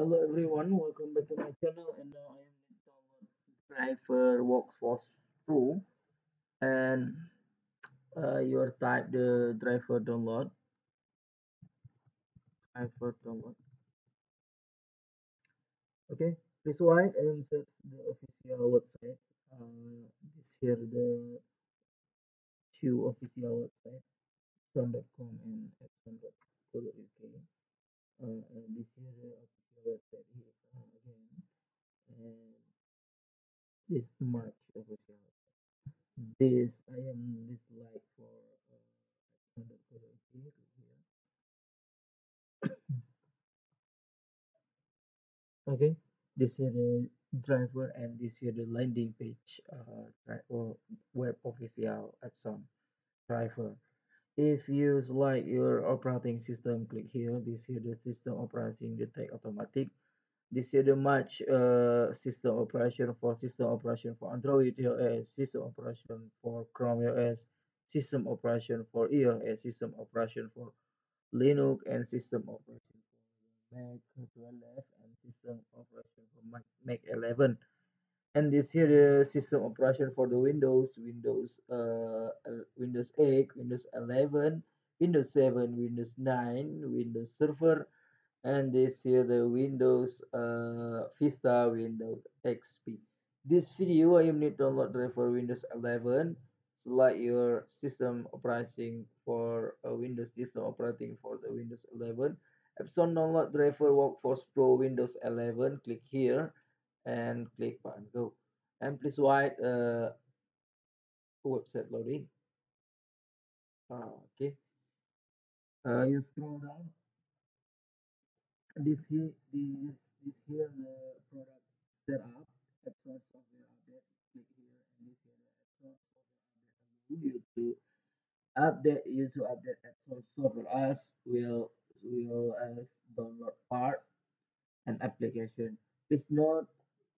Hello everyone, welcome back to my channel and now I am download driver workforce pro and your type the driver download. Okay, this white I am search the official website. This here the two official website sun.com and epson.co.uk. And this here the official website here again and this much official. This I am this like for epson.co.uk here. Okay, this is the driver and this is the landing page or web official Epson driver. If you select your operating system, click here. This is the system operating detect automatic. This is the match system operation for Android iOS, system operation for Chrome OS, system operation for iOS, system operation for Linux, and system operation for Mac 12 and system operation for Mac 11. And this here the system operation for the Windows 8, Windows 11, Windows 7, Windows 9, Windows Server, and this here the Windows Vista, Windows XP. This video I need to download driver Windows 11. Select your system operating for Windows system operating for the Windows 11. Epson download driver Workforce Pro Windows 11. Click here and click button go. And please wait website loading. Okay. You scroll down. This here the product setup. Epson software update. Click here and this here the Epson software update. You to update Epson software as will as download part and application. Please note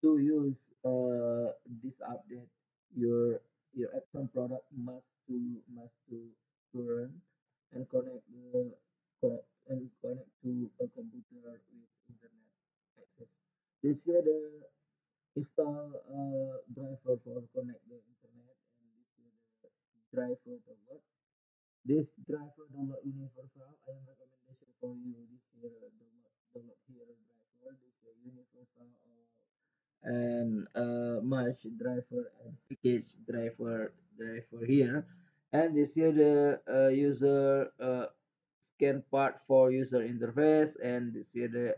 to use this update. Your your Epson product must to run and connect to a computer with internet access. This here the install driver for connect the internet and this here the driver download. This driver download universal. I am recommendation for you. This here download here driver. This here universal and merge driver and package driver here. And this here the user scan part for user interface, and this here the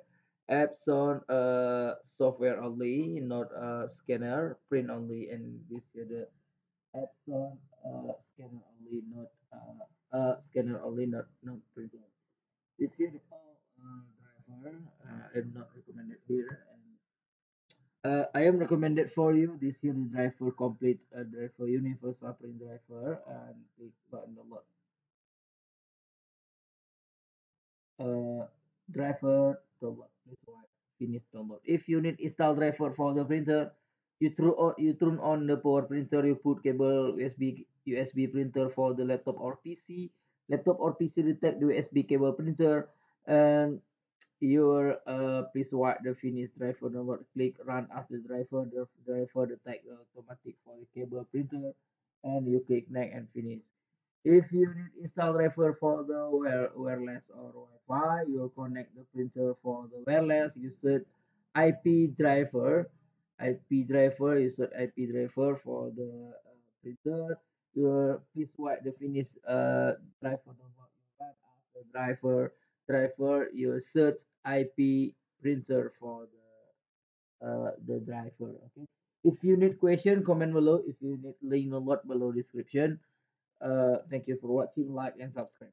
Epson software only, not scanner, print only, and this here the Epson scanner only, not scanner only, not printer. This here the all driver I'm not recommended here, and I am recommended for you this here the driver complete driver universal print driver and click button download driver download. Please wait. Finish download. If you need install driver for the printer, you turn on the power printer. You put cable USB printer for the laptop or PC. Laptop or PC detect the USB cable printer, and your please wait the finish driver download. Click run as the driver detect automatic for the cable printer, and you click next and finish. If you need install driver for the wireless or Wi-Fi, you connect the printer for the wireless. You set IP driver, IP driver. You set IP driver for the printer. You please wait the finish driver download. After driver, you search IP printer for the driver. Okay. If you need question, comment below. If you need link download below description. Thank you for watching, like and subscribe.